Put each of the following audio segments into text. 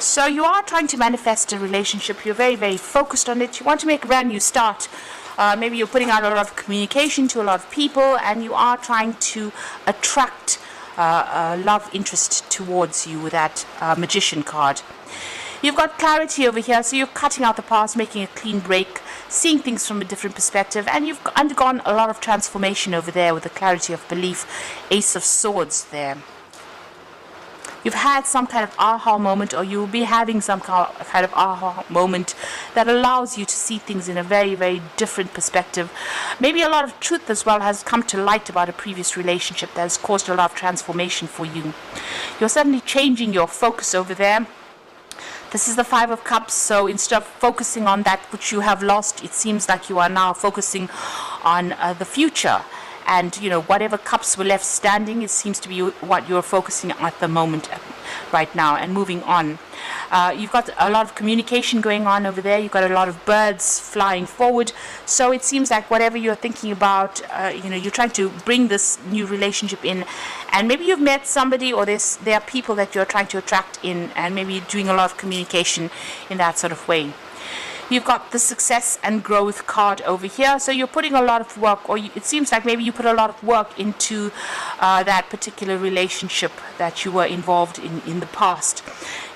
So you are trying to manifest a relationship. You're very, very focused on it. You want to make a brand new start. Maybe you're putting out a lot of communication to a lot of people, and you are trying to attract love interest towards you with that magician card. You've got clarity over here, so you're cutting out the past, making a clean break, seeing things from a different perspective, and you've undergone a lot of transformation over there with the clarity of belief. Ace of Swords there. You've had some kind of aha moment, or you'll be having some kind of aha moment that allows you to see things in a very, very different perspective. Maybe a lot of truth as well has come to light about a previous relationship that has caused a lot of transformation for you. You're suddenly changing your focus over there. This is the Five of Cups, so instead of focusing on that which you have lost, it seems like you are now focusing on the future. And, you know, whatever cups were left standing, it seems to be what you're focusing on at the moment right now and moving on. You've got a lot of communication going on over there. You've got a lot of birds flying forward. So it seems like whatever you're thinking about, you're trying to bring this new relationship in. And maybe you've met somebody, or there are people that you're trying to attract in, and maybe doing a lot of communication in that sort of way. You've got the Success and Growth card over here. So you're putting a lot of work, or it seems like maybe you put a lot of work into that particular relationship that you were involved in the past.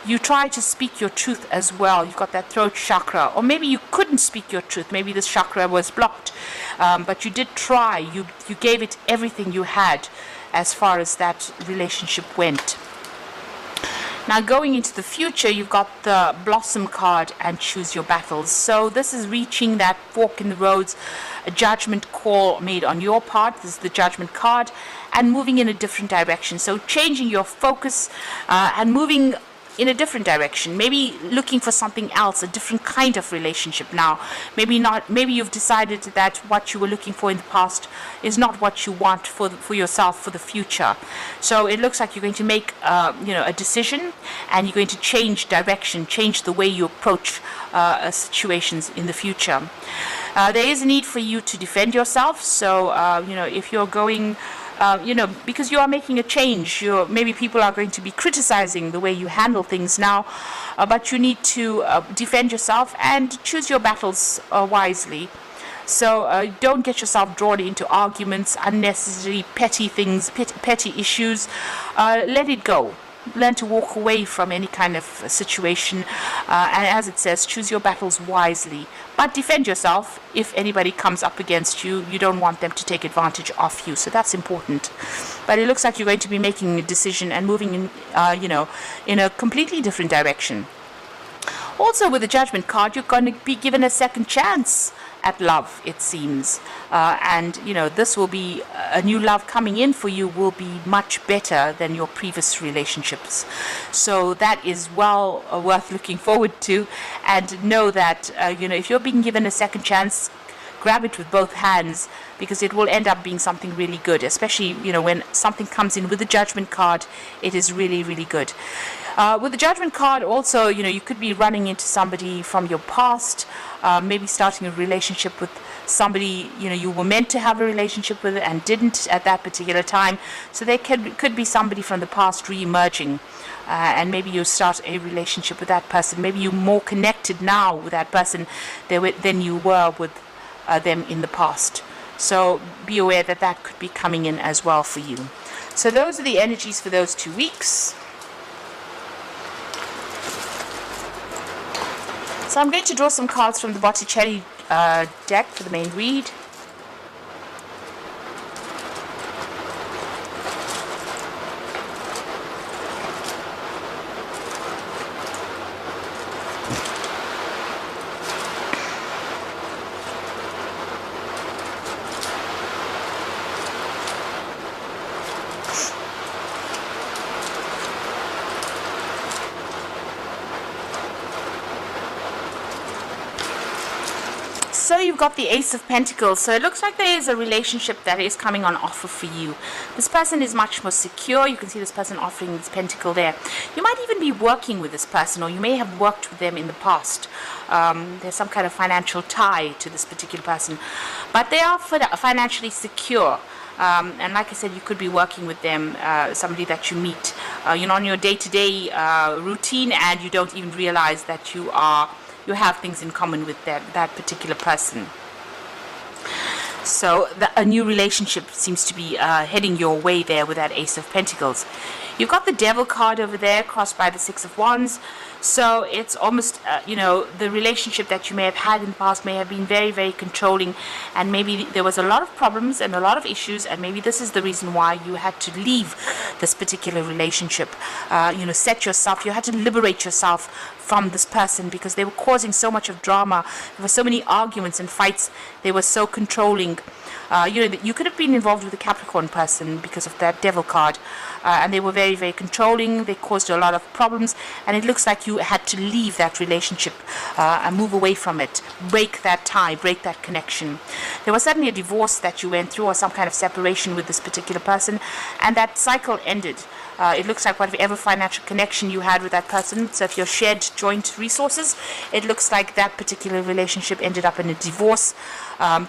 You try to speak your truth as well. You've got that throat chakra, or maybe you couldn't speak your truth. Maybe this chakra was blocked, but you did try. You gave it everything you had as far as that relationship went. Now going into the future, you've got the Blossom card and Choose Your Battles. So this is reaching that fork in the roads, a judgment call made on your part. This is the Judgment card, and moving in a different direction. So changing your focus and moving in a different direction, maybe looking for something else, a different kind of relationship now. Maybe not. Maybe you've decided that what you were looking for in the past is not what you want for yourself for the future. So it looks like you're going to make a decision, and you're going to change direction, change the way you approach situations in the future. There is a need for you to defend yourself. So if you're going because you are making a change. Maybe people are going to be criticizing the way you handle things now, but you need to defend yourself and choose your battles wisely. So don't get yourself drawn into arguments, unnecessary petty things, petty issues. Let it go. Learn to walk away from any kind of situation, and as it says, choose your battles wisely, but defend yourself. If anybody comes up against you, you don't want them to take advantage of you, so that's important. But it looks like you're going to be making a decision and moving in in a completely different direction. Also, with the Judgment card, you're going to be given a second chance at love, it seems, and this will be a new love coming in for you, will be much better than your previous relationships. So that is well worth looking forward to, and know that if you're being given a second chance, grab it with both hands, because it will end up being something really good, especially when something comes in with the Judgment card. It is really, really good. With the Judgment card also, you could be running into somebody from your past, maybe starting a relationship with somebody you were meant to have a relationship with and didn't at that particular time. So there could be somebody from the past re-emerging, and maybe you start a relationship with that person. Maybe you're more connected now with that person than you were with them in the past. So be aware that could be coming in as well for you. So those are the energies for those 2 weeks. So I'm going to draw some cards from the Botticelli deck for the main read. So you've got the Ace of Pentacles. So it looks like there is a relationship that is coming on offer for you. This person is much more secure. You can see this person offering this pentacle there. You might even be working with this person, or you may have worked with them in the past. There's some kind of financial tie to this particular person. But they are financially secure. And like I said, you could be working with them, somebody that you meet, on your day-to-day routine, and you don't even realize that you have things in common with that particular person. So a new relationship seems to be heading your way there with that Ace of Pentacles. You've got the Devil card over there, crossed by the Six of Wands. So it's almost, the relationship that you may have had in the past may have been very, very controlling, and maybe there was a lot of problems and a lot of issues, and maybe this is the reason why you had to leave this particular relationship. You had to liberate yourself from this person because they were causing so much of drama. There were so many arguments and fights. They were so controlling. You could have been involved with a Capricorn person because of that Devil card, and they were very, very controlling. They caused a lot of problems, and it looks like you had to leave that relationship and move away from it, break that tie, break that connection. There was suddenly a divorce that you went through, or some kind of separation with this particular person, and that cycle ended. It looks like whatever financial connection you had with that person, so if you shared joint resources, it looks like that particular relationship ended up in a divorce.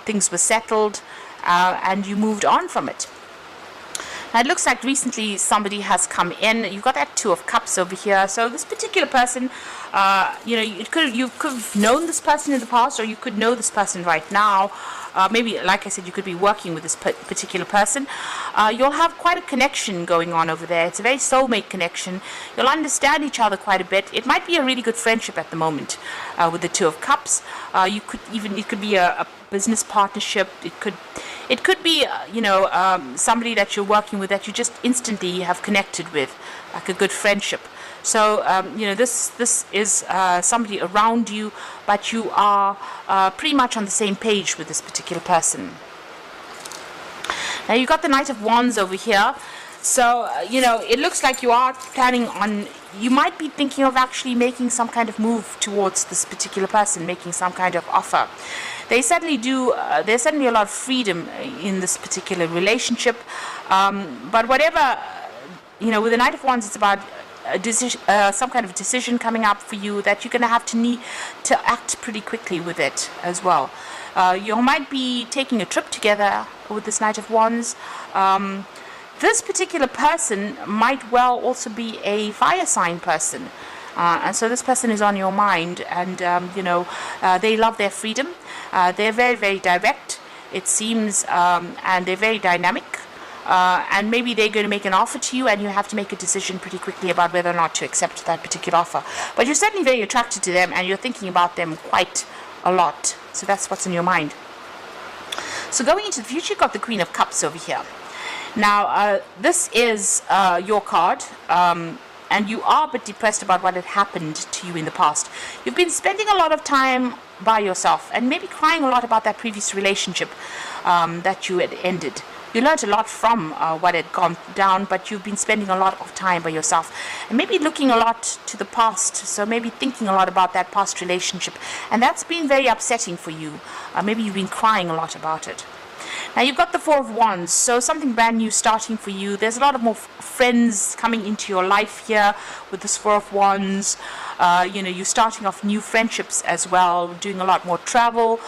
Things were settled, and you moved on from it. Now it looks like recently somebody has come in. You've got that Two of Cups over here. So this particular person, you could have known this person in the past, or you could know this person right now. Maybe, like I said, you could be working with this particular person. You'll have quite a connection going on over there. It's a very soulmate connection. You'll understand each other quite a bit. It might be a really good friendship at the moment with the Two of Cups. It could be a business partnership. It could be, somebody that you're working with that you just instantly have connected with, like a good friendship. So, this is somebody around you, but you are pretty much on the same page with this particular person. Now, you've got the Knight of Wands over here. So, it looks like you are planning on, you might be thinking of actually making some kind of move towards this particular person, making some kind of offer. They certainly do, there's certainly a lot of freedom in this particular relationship. But whatever, with the Knight of Wands, it's about a decision, some kind of decision coming up for you that you're going to have to need to act pretty quickly with it as well. You might be taking a trip together with this Knight of Wands. This particular person might well also be a fire sign person. And so this person is on your mind, and, they love their freedom. They're very, very direct, it seems, and they're very dynamic. And maybe they're going to make an offer to you, and you have to make a decision pretty quickly about whether or not to accept that particular offer. But you're certainly very attracted to them, and you're thinking about them quite a lot. So that's what's in your mind. So going into the future, you've got the Queen of Cups over here. Now, this is your card, and you are a bit depressed about what had happened to you in the past. You've been spending a lot of time by yourself, and maybe crying a lot about that previous relationship that you had ended. You learned a lot from what had gone down, but you've been spending a lot of time by yourself, and maybe looking a lot to the past, so maybe thinking a lot about that past relationship, and that's been very upsetting for you. Maybe you've been crying a lot about it. Now you've got the Four of Wands, so something brand new starting for you. There's a lot of more friends coming into your life here with this Four of Wands. You're starting off new friendships as well, doing a lot more travel,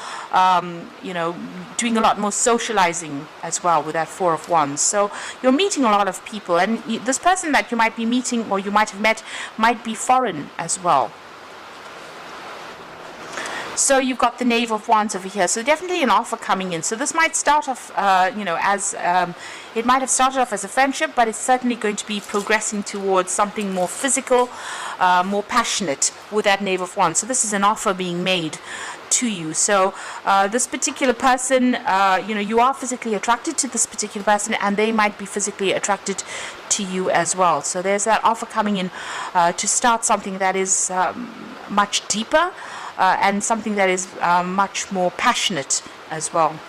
doing a lot more socializing as well with that Four of Wands. So you're meeting a lot of people, and this person that you might be meeting or you might have met might be foreign as well. So you've got the Knave of Wands over here. So definitely an offer coming in. So this might start off, it might have started off as a friendship, but it's certainly going to be progressing towards something more physical, more passionate with that Knave of Wands. So this is an offer being made to you. So this particular person, you are physically attracted to this particular person, and they might be physically attracted to you as well. So there's that offer coming in to start something that is much deeper. And something that is much more passionate as well.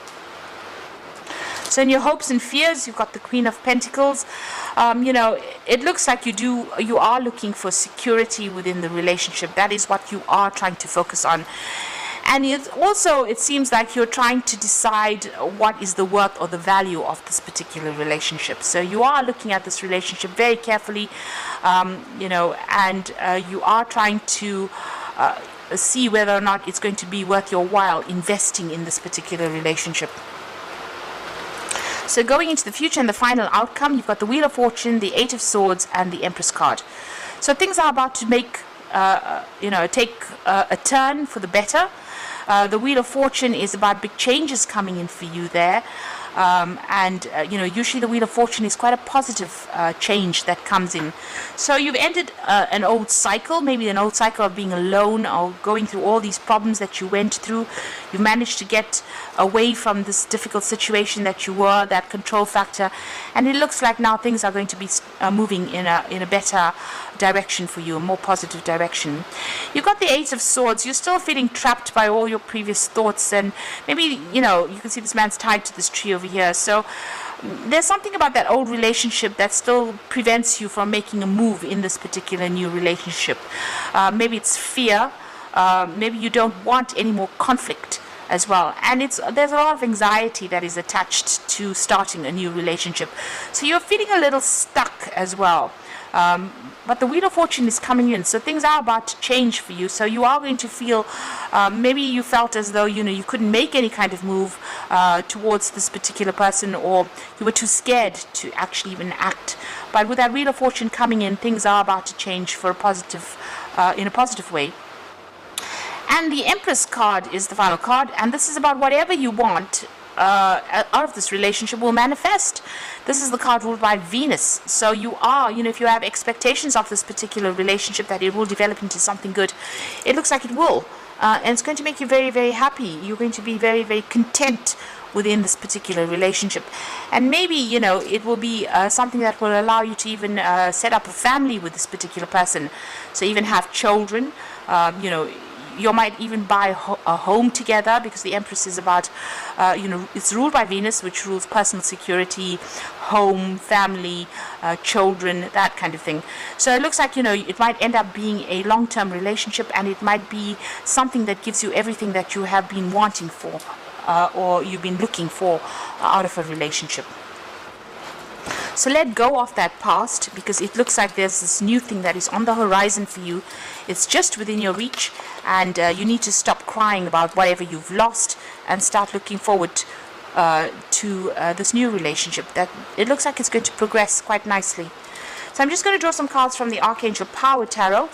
So in your hopes and fears, you've got the Queen of Pentacles. It looks like you are looking for security within the relationship. That is what you are trying to focus on. And it seems like you're trying to decide what is the worth or the value of this particular relationship. So you are looking at this relationship very carefully, and you are trying to see whether or not it's going to be worth your while investing in this particular relationship. So going into the future and the final outcome, you've got the Wheel of Fortune, the Eight of Swords, and the Empress card. So things are about to take a turn for the better. The Wheel of Fortune is about big changes coming in for you there. Usually the Wheel of Fortune is quite a positive change that comes in. So you've ended an old cycle, maybe an old cycle of being alone or going through all these problems that you went through. You've managed to get away from this difficult situation that you were, that control factor, and it looks like now things are going to be moving in a better direction for you, a more positive direction. You've got the Eight of Swords. You're still feeling trapped by all your previous thoughts, and maybe you can see this man's tied to this tree over here. So there's something about that old relationship that still prevents you from making a move in this particular new relationship. Maybe it's fear. Maybe you don't want any more conflict as well, and there's a lot of anxiety that is attached to starting a new relationship. So you're feeling a little stuck as well. But the Wheel of Fortune is coming in, so things are about to change for you. So you are going to feel, maybe you felt as though you couldn't make any kind of move towards this particular person, or you were too scared to actually even act. But with that Wheel of Fortune coming in, things are about to change for in a positive way. And the Empress card is the final card, and this is about whatever you want out of this relationship will manifest. This is the card ruled by Venus. So you are, if you have expectations of this particular relationship that it will develop into something good, it looks like it will. And it's going to make you very, very happy. You're going to be very, very content within this particular relationship. And maybe, it will be something that will allow you to even set up a family with this particular person. So even have children, you might even buy a home together, because the Empress is about, it's ruled by Venus, which rules personal security, home, family, children, that kind of thing. So it looks like, it might end up being a long-term relationship, and it might be something that gives you everything that you have been wanting for, or you've been looking for out of a relationship. So let go of that past, because it looks like there's this new thing that is on the horizon for you. It's just within your reach, and you need to stop crying about whatever you've lost and start looking forward to this new relationship that it looks like it's going to progress quite nicely. So I'm just going to draw some cards from the Archangel Power Tarot.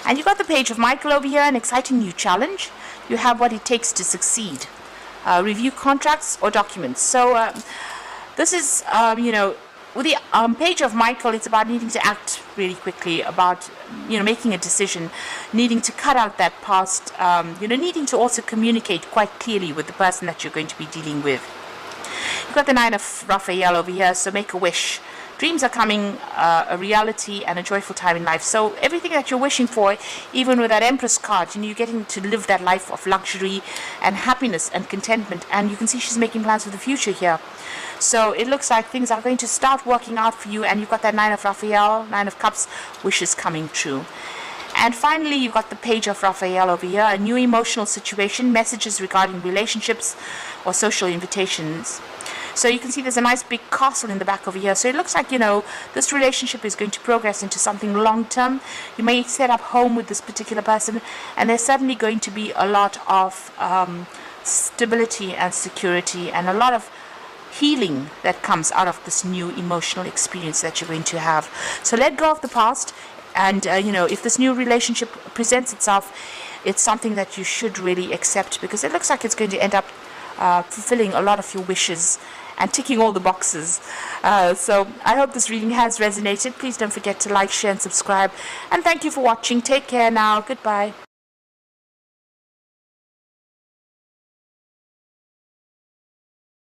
And you've got the Page of Michael over here, an exciting new challenge. You have what it takes to succeed. Review contracts or documents. So this is, with the Page of Michael, it's about needing to act really quickly, about, making a decision, needing to cut out that past, needing to also communicate quite clearly with the person that you're going to be dealing with. You've got the Nine of Raphael over here, so make a wish. Dreams are coming, a reality and a joyful time in life. So everything that you're wishing for, even with that Empress card, you're getting to live that life of luxury and happiness and contentment. And you can see she's making plans for the future here. So it looks like things are going to start working out for you, and you've got that Nine of Raphael, Nine of Cups, wishes coming true. And finally, you've got the Page of Raphael over here, a new emotional situation, messages regarding relationships or social invitations. So you can see there's a nice big castle in the back over here. So it looks like, this relationship is going to progress into something long-term. You may set up home with this particular person, and there's certainly going to be a lot of stability and security, and a lot of healing that comes out of this new emotional experience that you're going to have. So let go of the past, and if this new relationship presents itself, it's something that you should really accept, because it looks like it's going to end up fulfilling a lot of your wishes and ticking all the boxes. So I hope this reading has resonated. Please don't forget to like, share and subscribe, and thank you for watching. Take care now. Goodbye.